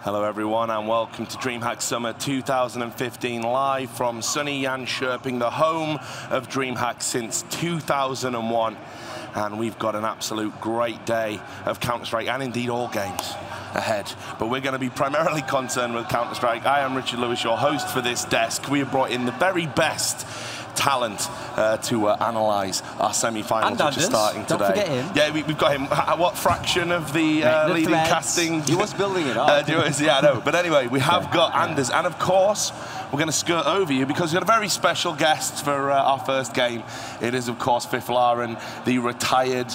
Hello everyone and welcome to DreamHack Summer 2015 live from sunny Jönköping, the home of DreamHack since 2001. And we've got an absolute great day of Counter-Strike and indeed all games ahead. But we're going to be primarily concerned with Counter-Strike. I am Richard Lewis, your host for this desk. We have brought in the very best talent to analyse our semi-finals, which are starting today. Don't forget him. Yeah, we've got him. What fraction of the leading casting? He was building it up. Yeah, I know. But anyway, we have got Anders, and of course, we're going to skirt over you because we've got a very special guest for our first game. It is, of course, Fiflaren, the retired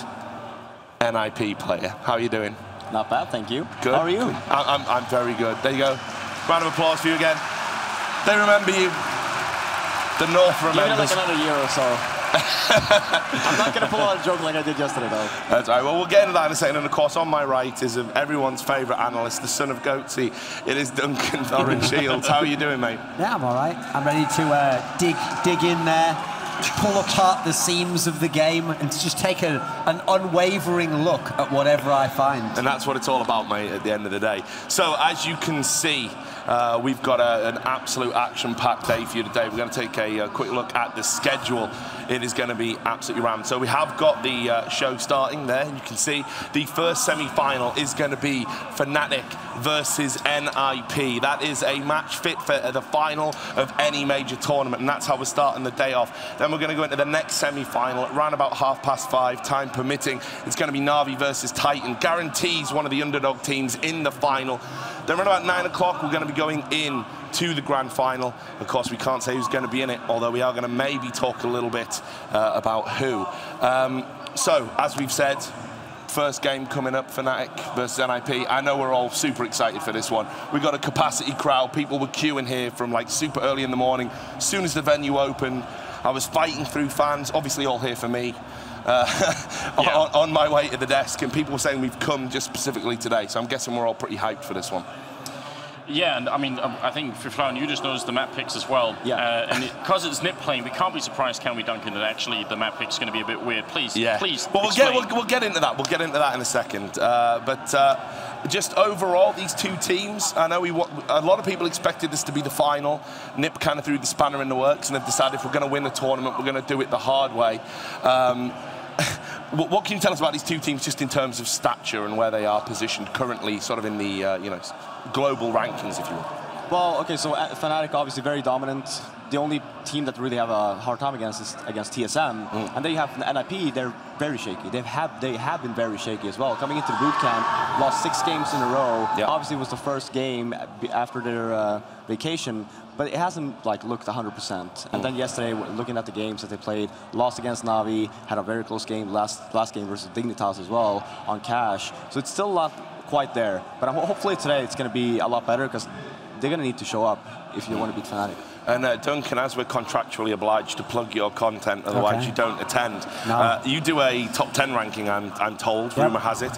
NIP player. How are you doing? Not bad, thank you. Good. How are you? I'm very good. There you go. Round of applause for you again. They remember you. The North remembers. Give it like another year or so. I'm not going to pull out a joke like I did yesterday, though. That's right. Well, we'll get into that in a second. And, of course, on my right is everyone's favourite analyst, the son of Goatsy. It is Duncan Orange Shields. How are you doing, mate? Yeah, I'm all right. I'm ready to dig in there, pull apart the seams of the game, and to just take an unwavering look at whatever I find. And that's what it's all about, mate, at the end of the day. So, as you can see, we've got an absolute action-packed day for you today. We're going to take a quick look at the schedule. It is going to be absolutely rammed. So we have got the show starting there. You can see the first semi-final is going to be Fnatic versus NIP. That is a match fit for the final of any major tournament, and that's how we're starting the day off. Then we're going to go into the next semi-final at around about 5:30, time permitting. It's going to be Na'Vi versus Titan. Guarantees one of the underdog teams in the final. Then around about 9 o'clock, we're going to be going in to the grand final. Of course, we can't say who's going to be in it, although we are going to maybe talk a little bit about who. So, as we've said, first game coming up, Fnatic versus NIP. I know we're all super excited for this one. We've got a capacity crowd. People were queuing here from like super early in the morning. As soon as the venue opened, I was fighting through fans, obviously all here for me. On my way to the desk, and people were saying we've come just specifically today, so I'm guessing we're all pretty hyped for this one. Yeah, and I mean, I think Fiflaren, you just noticed the map picks as well. Yeah. And because it's NIP playing, we can't be surprised, can we, Duncan, that actually the map pick's going to be a bit weird. Please, please. Well, we'll get into that. We'll get into that in a second. Just overall, these two teams, I know a lot of people expected this to be the final. NIP kind of threw the spanner in the works and have decided if we're going to win a tournament, we're going to do it the hard way. What can you tell us about these two teams just in terms of stature and where they are positioned currently, sort of in the global rankings, if you will? Well, okay, so Fnatic obviously very dominant. The only team that really have a hard time against is against TSM. And then you have NIP, they're very shaky. They have been very shaky as well. Coming into the boot camp, lost 6 games in a row. Yep. Obviously it was the first game after their vacation, but it hasn't like looked 100%. And then yesterday, looking at the games that they played, lost against Na'Vi, had a very close game last game versus Dignitas as well on Cash. So it's still not quite there. But hopefully today it's going to be a lot better because they're going to need to show up if you want to beat Fnatic. And Duncan, as we're contractually obliged to plug your content, otherwise you don't attend. No. You do a top 10 ranking, I'm told, rumour has it.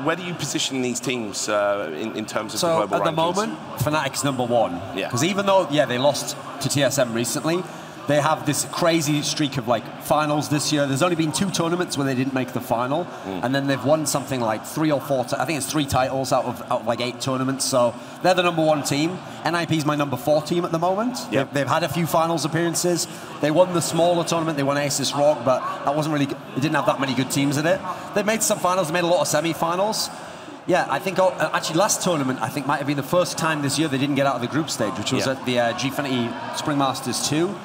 Where do you position these teams in terms of the global rankings? So at the moment, Fnatic's #1. Yeah. Because even though, they lost to TSM recently, they have this crazy streak of like finals this year. There's only been 2 tournaments where they didn't make the final, and then they've won something like 3 or 4. I think it's 3 titles out of like 8 tournaments. So they're the #1 team. NIP's my #4 team at the moment. Yep. They've had a few finals appearances. They won the smaller tournament. They won Aces Rock, but that wasn't really. It didn't have that many good teams in it. They made some finals. They made a lot of semi-finals. Yeah, I think actually last tournament I think might have been the first time this year they didn't get out of the group stage, which was at the Gfinity Spring Masters 2.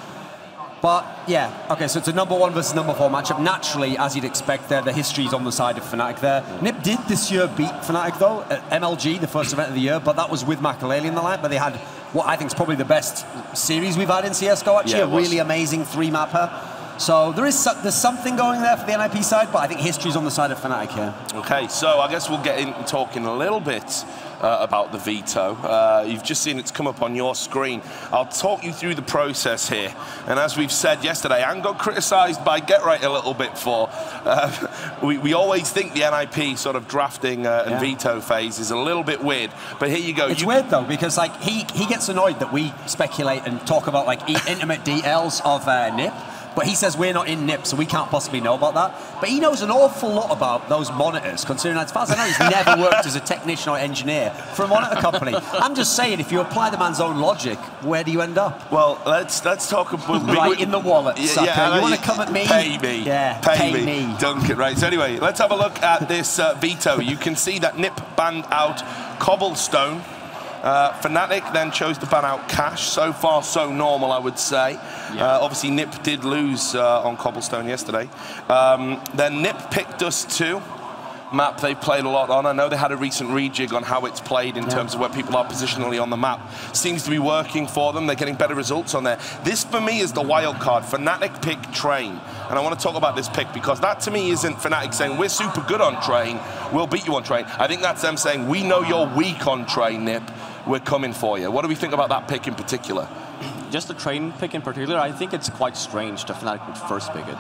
But yeah, okay, so it's a #1 versus #4 matchup. Naturally, as you'd expect, the history's on the side of Fnatic there. NIP did this year beat Fnatic though at MLG, the first event of the year, but that was with Makaleli in the line. But they had what I think is probably the best series we've had in CS:GO. Actually, a really amazing 3-mapper. So there's something going there for the NIP side, but I think history's on the side of Fnatic here. Okay, so I guess we'll get into talking a little bit about the veto. You've just seen it's come up on your screen. I'll talk you through the process here. And as we've said yesterday, and got criticised by GetRight a little bit for, we always think the NIP sort of drafting and veto phase is a little bit weird. But here you go. It's weird though, because like he gets annoyed that we speculate and talk about like intimate details of NIP. But he says we're not in NIP, so we can't possibly know about that. But he knows an awful lot about those monitors, considering as far as I know, he's never worked as a technician or engineer for a monitor company. I'm just saying, if you apply the man's own logic, where do you end up? Well, let's talk about... Right in the wallet, sucker. Yeah, you want to come at me? Pay me. Yeah, pay me. Dunk it, right. So anyway, let's have a look at this veto. You can see that NIP banned out Cobblestone. Fnatic then chose to ban out Cash. So far, so normal, I would say. Yeah. Obviously, NIP did lose on Cobblestone yesterday. Then NIP picked us too. Map they've played a lot on. I know they had a recent rejig on how it's played in terms of where people are positionally on the map. Seems to be working for them. They're getting better results on there. This, for me, is the wild card. Fnatic pick Train. And I want to talk about this pick because that, to me, isn't Fnatic saying, we're super good on Train, we'll beat you on Train. I think that's them saying, we know you're weak on Train, NIP. We're coming for you. What do we think about that pick in particular? Just the Train pick in particular, I think it's quite strange that Fnatic would first pick it.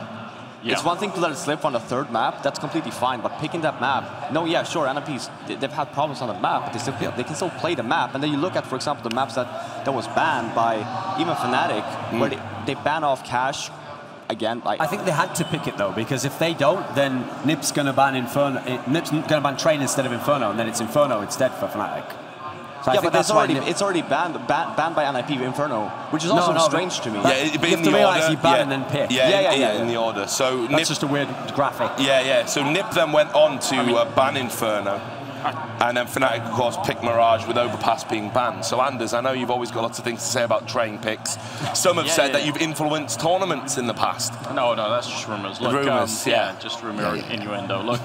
Yeah. It's one thing to let it slip on the third map, that's completely fine, but picking that map, no, yeah, sure, NIPs, they've had problems on the map, but they can still play the map. And then you look at, for example, the maps that was banned by even Fnatic, where they ban off Cash. Again, I think they had to pick it though, because if they don't, then NIP's going to ban Inferno. NIP's going to ban Train instead of Inferno, and then it's Inferno instead for Fnatic. So yeah, but it's already banned by NIP Inferno, which is also strange to me. Yeah, you have to realize you ban and then pick. Yeah, in the order. So that's just a weird graphic. Yeah. So NIP then went on to ban Inferno. And then Fnatic, of course, picked Mirage with Overpass being banned. So, Anders, I know you've always got lots of things to say about Train picks. Some have said that you've influenced tournaments in the past. No, that's just rumors. Look, rumors, just rumor innuendo. Look,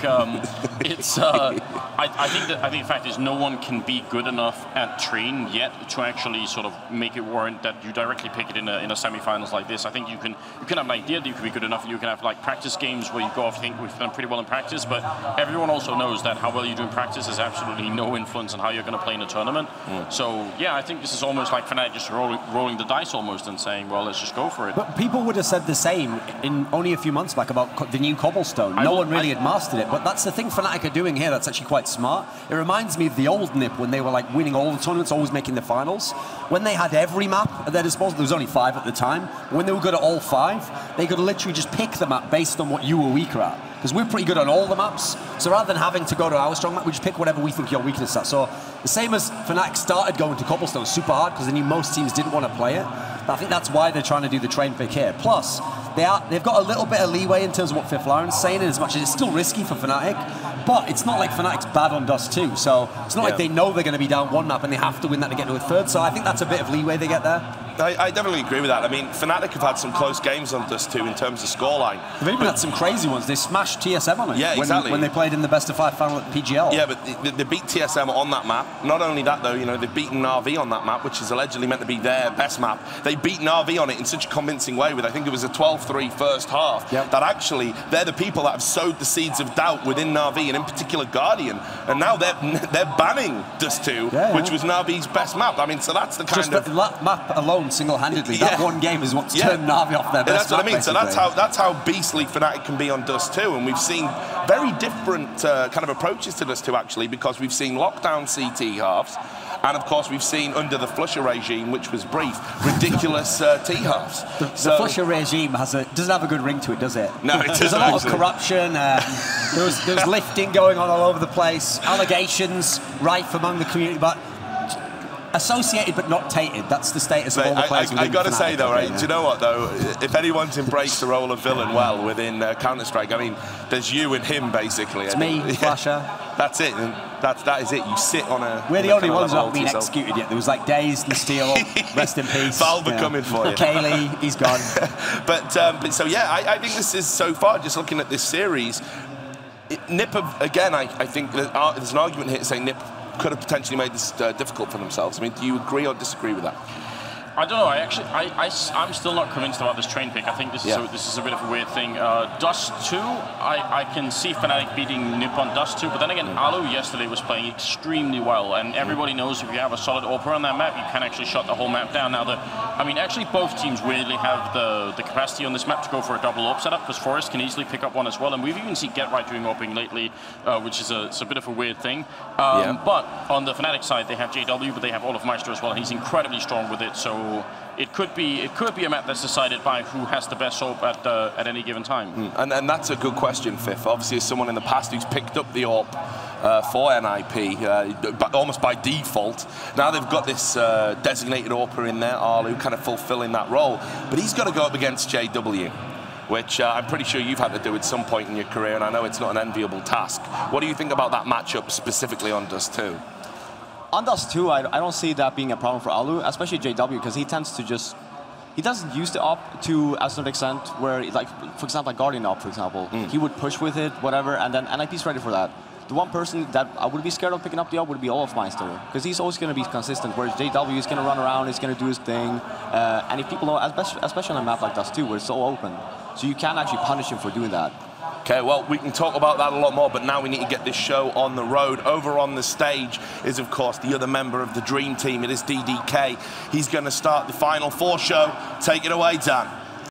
it's. I think the fact is no one can be good enough at Train yet to actually sort of make it warrant that you directly pick it in a semi-finals like this. I think you can have an idea that you can be good enough, and you can have like practice games where you go off. I think we've done pretty well in practice, but everyone also knows that how well you do in practice has absolutely no influence on how you're going to play in a tournament. So yeah, I think this is almost like Fnatic just rolling the dice almost and saying, well, let's just go for it. But people would have said the same in only a few months back about the new Cobblestone. No one really had mastered it, but that's the thing Fnatic are doing here that's actually quite smart. It reminds me of the old NIP when they were like winning all the tournaments, always making the finals. When they had every map at their disposal, there was only 5 at the time. When they were good at all 5, they could literally just pick the map based on what you were weaker at. Because we're pretty good on all the maps. So rather than having to go to our strong map, we just pick whatever we think your weakness is at. So the same as Fnatic started going to Cobblestone super hard because they knew most teams didn't want to play it. But I think that's why they're trying to do the Train pick here. Plus, they've got a little bit of leeway in terms of what Fifth Lawrence is saying, in as much as it's still risky for Fnatic. But it's not like Fnatic's bad on Dust 2. So it's not like they know they're going to be down one map and they have to win that to get to a third. So I think that's a bit of leeway they get there. I definitely agree with that. I mean, Fnatic have had some close games on Dust 2 in terms of scoreline. They've even had some crazy ones. They smashed TSM on it. Yeah, exactly. When they played in the best-of-5 final at PGL. Yeah, but they beat TSM on that map. Not only that, though, they've beaten Na'Vi on that map, which is allegedly meant to be their best map. They beat Na'Vi on it in such a convincing way with, I think it was a 12-3 first half, that actually they're the people that have sowed the seeds of doubt within Na'Vi, and in particular Guardian. And now they're banning Dust 2, which was Na'Vi's best map. I mean, so that's the kind of... Just that map alone, single-handedly, that one game is what's turned Na'Vi off their best map, that's what I mean. basically. So that's how beastly Fnatic can be on Dust 2, and we've seen very different kind of approaches to Dust 2, actually, because we've seen lockdown CT halves, and of course we've seen under the Flusher regime, which was brief, ridiculous T halves. The Flusher regime doesn't have a good ring to it, does it? No, it doesn't. There's a lot of corruption. There was lifting going on all over the place, allegations rife among the community, but associated but not tainted. That's the status of all the players. I got to say though, right? Do you know what though? If anyone's embraced the role of villain well within Counter-Strike, I mean, there's you and him basically. It's me, Flasher. That's it. And that is it. You sit on a. We're the only ones who haven't been executed yet. There was like Dazed and Steel. Rest in peace. Valve are coming for you. Kaylee, he's gone. but so yeah, I think this is so far just looking at this series. NIP again. I think there's an argument here saying NIP could have potentially made this difficult for themselves. I mean, do you agree or disagree with that? I don't know. I'm still not convinced about this Train pick. I think this is a bit of a weird thing. Dust 2, I can see Fnatic beating NIP on Dust 2, but then again, Alu yesterday was playing extremely well, and everybody knows if you have a solid AWP on that map, you can actually shut the whole map down. Now, actually both teams weirdly have the capacity on this map to go for a double AWP setup, because Forest can easily pick up one as well, and we've even seen Get Right doing AWPing lately, which is a bit of a weird thing. But on the Fnatic side, they have JW, but they have Olaf Meister as well, and he's incredibly strong with it, so it could be a map that's decided by who has the best AWP at any given time. And that's a good question, Fifth. Obviously, as someone in the past who's picked up the AWP for NIP, almost by default. Now they've got this designated AWPer in there, Arlu, kind of fulfilling that role. But he's got to go up against JW, which I'm pretty sure you've had to do at some point in your career, and I know it's not an enviable task. What do you think about that matchup specifically on Dust 2? On Dust 2, I don't see that being a problem for Alu, especially JW, because he tends to just... He doesn't use the AWP to a certain extent where, like, for example, like Guardian AWP, for example. He would push with it, whatever, and then NIP's ready for that. The one person that I would be scared of picking up the AWP would be Olofmeister, because he's always going to be consistent, whereas JW is going to run around, he's going to do his thing, and if people know, especially on a map like Dust 2, where it's so open, so you can actually punish him for doing that. Okay, well, we can talk about that a lot more, but now we need to get this show on the road. Over on the stage is, of course, the other member of the Dream Team. It is DDK. He's going to start the Final Four show. Take it away, Dan.